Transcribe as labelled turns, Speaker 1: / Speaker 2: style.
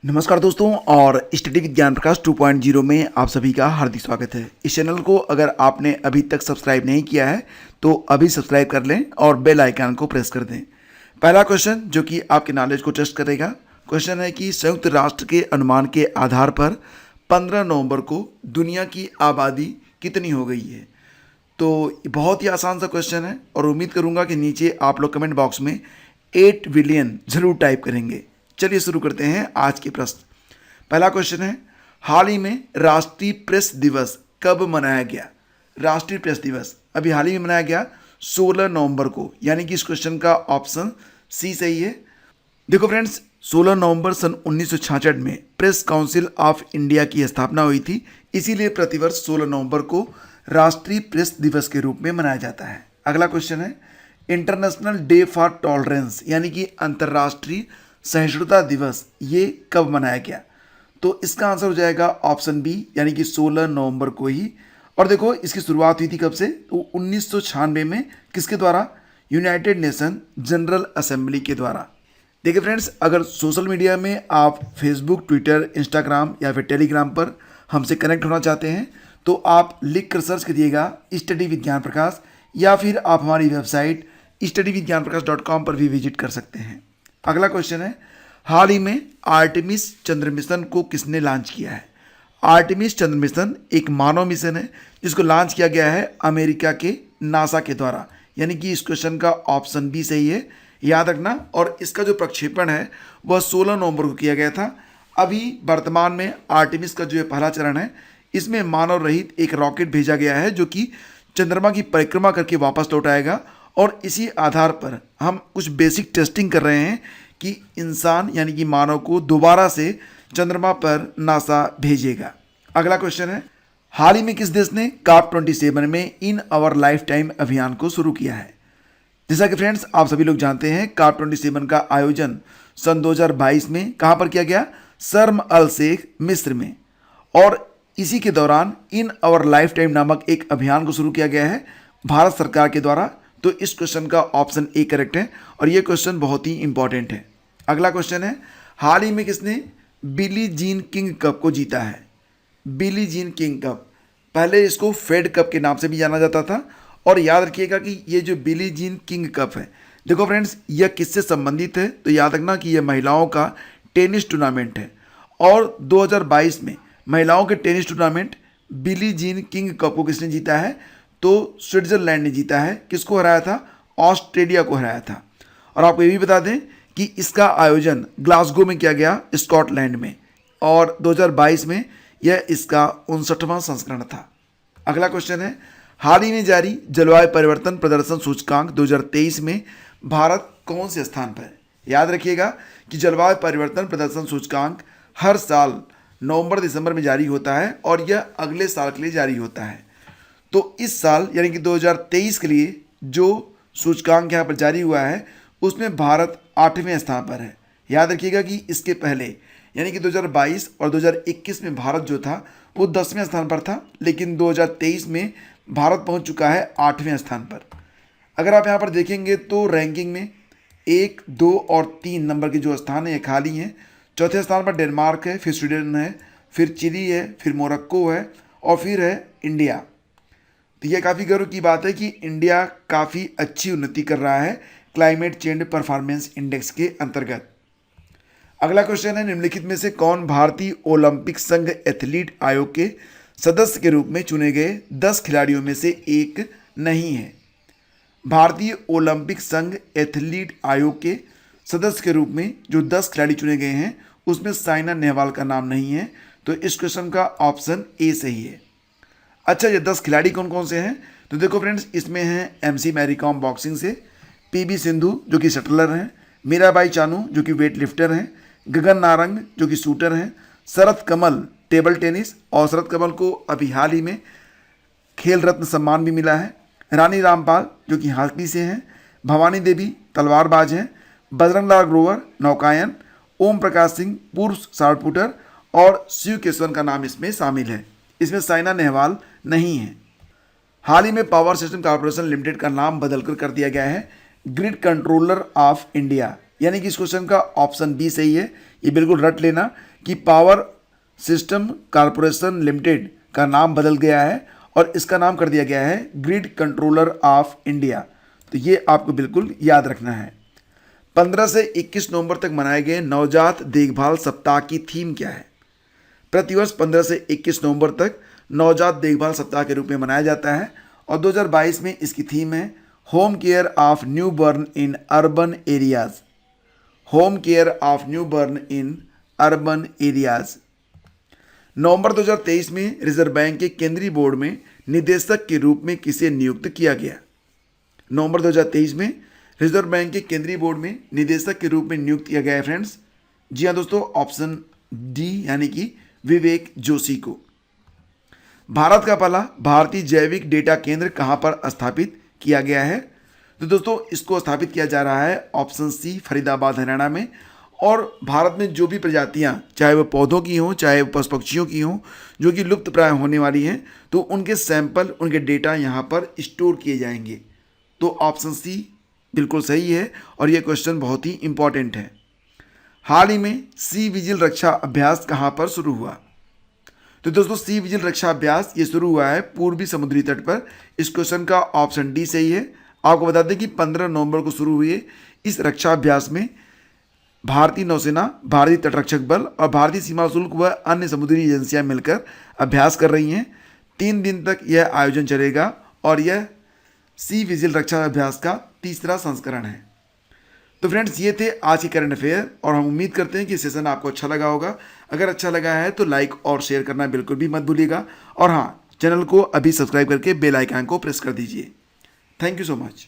Speaker 1: नमस्कार दोस्तों और स्टडी विज्ञान प्रकाश 2.0 में आप सभी का हार्दिक स्वागत है। इस चैनल को अगर आपने अभी तक सब्सक्राइब नहीं किया है तो अभी सब्सक्राइब कर लें और बेल आइकन को प्रेस कर दें। पहला क्वेश्चन जो कि आपके नॉलेज को टेस्ट करेगा, क्वेश्चन है कि संयुक्त राष्ट्र के अनुमान के आधार पर 15 नवंबर को दुनिया की आबादी कितनी हो गई है। तो बहुत ही आसान सा क्वेश्चन है और उम्मीद करूंगा कि नीचे आप लोग कमेंट बॉक्स में 8 बिलियन जरूर टाइप करेंगे। चलिए शुरू करते हैं आज के प्रश्न। पहला क्वेश्चन है, हाल ही में राष्ट्रीय प्रेस दिवस कब मनाया गया। राष्ट्रीय प्रेस दिवस अभी हाल ही में मनाया गया 16 नवंबर को, यानी कि इस क्वेश्चन का ऑप्शन सी सही है। देखो फ्रेंड्स, 16 नवंबर सन 1966 में प्रेस काउंसिल ऑफ इंडिया की स्थापना हुई थी, इसीलिए प्रतिवर्ष 16 नवंबर को राष्ट्रीय प्रेस दिवस के रूप में मनाया जाता है। अगला क्वेश्चन है, इंटरनेशनल डे फॉर टॉलरेंस यानी कि अंतर्राष्ट्रीय सहिष्णुता दिवस ये कब मनाया गया। तो इसका आंसर हो जाएगा ऑप्शन बी, यानी कि 16 नवंबर को ही। और देखो इसकी शुरुआत हुई थी कब से, तो 1996 में किसके द्वारा, यूनाइटेड नेशन जनरल असेंबली के द्वारा। देखिए फ्रेंड्स, अगर सोशल मीडिया में आप फेसबुक, ट्विटर, इंस्टाग्राम या फिर टेलीग्राम पर हमसे कनेक्ट होना चाहते हैं तो आप लिख कर सर्च करिएगा स्टडी विज्ञान प्रकाश, या फिर आप हमारी वेबसाइट studyvigyanprakash.com पर भी विजिट कर सकते हैं। अगला क्वेश्चन है, हाल ही में आर्टेमिस चंद्र मिशन को किसने लॉन्च किया है। आर्टेमिस चंद्र मिशन एक मानव मिशन है जिसको लॉन्च किया गया है अमेरिका के नासा के द्वारा, यानी कि इस क्वेश्चन का ऑप्शन बी सही है, याद रखना। और इसका जो प्रक्षेपण है वह 16 नवंबर को किया गया था। अभी वर्तमान में आर्टेमिस का जो है पहला चरण है, इसमें मानव रहित एक रॉकेट भेजा गया है जो कि चंद्रमा की परिक्रमा करके वापस लौट आएगा। और इसी आधार पर हम कुछ बेसिक टेस्टिंग कर रहे हैं कि इंसान यानी कि मानव को दोबारा से चंद्रमा पर नासा भेजेगा। अगला क्वेश्चन है, हाल ही में किस देश ने COP27 में इन आवर लाइफ टाइम अभियान को शुरू किया है। जैसा कि फ्रेंड्स आप सभी लोग जानते हैं, COP27 का आयोजन सन 2022 में कहाँ पर किया गया, शर्म अल शेख मिस्र में। और इसी के दौरान इन आवर लाइफ टाइम नामक एक अभियान को शुरू किया गया है भारत सरकार के द्वारा। तो इस क्वेश्चन का ऑप्शन ए करेक्ट है और ये क्वेश्चन बहुत ही इंपॉर्टेंट है। अगला क्वेश्चन है, हाल ही में किसने बिली जीन किंग कप को जीता है। बिली जीन किंग कप, पहले इसको फेड कप के नाम से भी जाना जाता था। और याद रखिएगा कि ये जो बिली जीन किंग कप है, देखो फ्रेंड्स यह किससे संबंधित है, तो याद रखना कि यह महिलाओं का टेनिस टूर्नामेंट है। और 2022 में महिलाओं के tennis tournament Billie Jean King cup को किसने जीता है, तो स्विट्जरलैंड ने जीता है। किसको हराया था, ऑस्ट्रेलिया को हराया था। और आपको ये भी बता दें कि इसका आयोजन ग्लासगो में किया गया, स्कॉटलैंड में, और 2022 में यह इसका 59वां संस्करण था। अगला क्वेश्चन है, हाल ही में जारी जलवायु परिवर्तन प्रदर्शन सूचकांक 2023 में भारत कौन से स्थान पर है। याद रखिएगा कि जलवायु परिवर्तन प्रदर्शन सूचकांक हर साल नवंबर दिसंबर में जारी होता है और यह अगले साल के लिए जारी होता है। तो इस साल यानी कि 2023 के लिए जो सूचकांक यहाँ पर जारी हुआ है उसमें भारत 8वें स्थान पर है। याद रखिएगा कि इसके पहले यानी कि 2022 और 2021 में भारत जो था वो 10वें स्थान पर था, लेकिन 2023 में भारत पहुँच चुका है 8वें स्थान पर। अगर आप यहाँ पर देखेंगे तो रैंकिंग में 1, 2 और 3 नंबर के जो स्थान है ये खाली हैं। चौथे स्थान पर डेनमार्क है, फिर स्वीडन है, फिर चिली है, फिर मोरक्को है और फिर है इंडिया। तो यह काफ़ी गर्व की बात है कि इंडिया काफ़ी अच्छी उन्नति कर रहा है क्लाइमेट चेंज परफॉर्मेंस इंडेक्स के अंतर्गत। अगला क्वेश्चन है, निम्नलिखित में से कौन भारतीय ओलंपिक संघ एथलीट आयोग के सदस्य के रूप में चुने गए 10 खिलाड़ियों में से एक नहीं है। भारतीय ओलंपिक संघ एथलीट आयोग के सदस्य के रूप में जो 10 खिलाड़ी चुने गए हैं उसमें साइना नेहवाल का नाम नहीं है। तो इस क्वेश्चन का ऑप्शन ए सही है। अच्छा, ये 10 खिलाड़ी कौन कौन से हैं, तो देखो फ्रेंड्स इसमें हैं MC मैरी कॉम बॉक्सिंग से, PB सिंधु जो कि शटलर हैं, मीराबाई चानू जो कि वेट लिफ्टर हैं, गगन नारंग जो कि शूटर हैं, शरत कमल टेबल टेनिस, और शरत कमल को अभी हाल ही में खेल रत्न सम्मान भी मिला है, रानी रामपाल जो कि हॉकी से हैं, भवानी देवी तलवारबाज हैं, बजरंग लाल ग्रोवर नौकायन, ओम प्रकाश सिंह पूर्व शॉटपुटर और शिव केशवन का नाम इसमें शामिल है। इसमें साइना नेहवाल नहीं है। हाल ही में पावर सिस्टम कॉर्पोरेशन लिमिटेड का नाम बदलकर कर दिया गया है ग्रिड कंट्रोलर ऑफ इंडिया, यानी कि इस क्वेश्चन का ऑप्शन बी सही है। ये बिल्कुल रट लेना कि पावर सिस्टम कॉरपोरेशन लिमिटेड का नाम बदल गया है और इसका नाम कर दिया गया है ग्रिड कंट्रोलर ऑफ इंडिया। तो ये आपको बिल्कुल याद रखना है। 15 से 21 नवंबर तक मनाए गए नवजात देखभाल सप्ताह की थीम क्या है? प्रतिवर्ष 15 से 21 नवंबर तक नवजात देखभाल सप्ताह के रूप में मनाया जाता है और 2022 में इसकी थीम है home care of new born in urban areas. Home care of new born in urban areas. नवंबर 2023 में रिजर्व बैंक के केंद्रीय बोर्ड में निदेशक के रूप में किसे नियुक्त किया गया? नवंबर 2023 में रिजर्व बैंक के केंद्रीय बोर्ड में निदेशक के रूप में नियुक्त किया गया है फ्रेंड्स। जी हाँ दोस्तों, ऑप्शन डी यानी कि विवेक जोशी को। भारत का पहला भारतीय जैविक डेटा केंद्र कहाँ पर स्थापित किया गया है? तो दोस्तों इसको स्थापित किया जा रहा है ऑप्शन सी फरीदाबाद हरियाणा में। और भारत में जो भी प्रजातियां, चाहे वो पौधों की हों चाहे वो पशु पक्षियों की हों, जो कि लुप्त प्राय होने वाली हैं, तो उनके सैंपल, उनके डेटा यहाँ पर स्टोर किए जाएंगे। तो ऑप्शन सी बिल्कुल सही है और ये क्वेश्चन बहुत ही इंपॉर्टेंट है। हाल ही में सी विजिल रक्षा अभ्यास कहाँ पर शुरू हुआ? तो दोस्तों सी विजिल रक्षा अभ्यास ये शुरू हुआ है पूर्वी समुद्री तट पर। इस क्वेश्चन का ऑप्शन डी सही है। आपको बता दें कि 15 नवंबर को शुरू हुए इस रक्षा अभ्यास में भारतीय नौसेना, भारतीय तटरक्षक बल और भारतीय सीमा शुल्क व अन्य समुद्री एजेंसियां मिलकर अभ्यास कर रही हैं। 3 दिन तक यह आयोजन चलेगा और यह सी विजिल रक्षा अभ्यास का तीसरा संस्करण है। तो फ्रेंड्स ये थे आज के करंट अफेयर और हम उम्मीद करते हैं कि सेशन आपको अच्छा लगा होगा। अगर अच्छा लगा है तो लाइक और शेयर करना बिल्कुल भी मत भूलिएगा और हाँ, चैनल को अभी सब्सक्राइब करके बेल आइकन को प्रेस कर दीजिए। Thank you so much.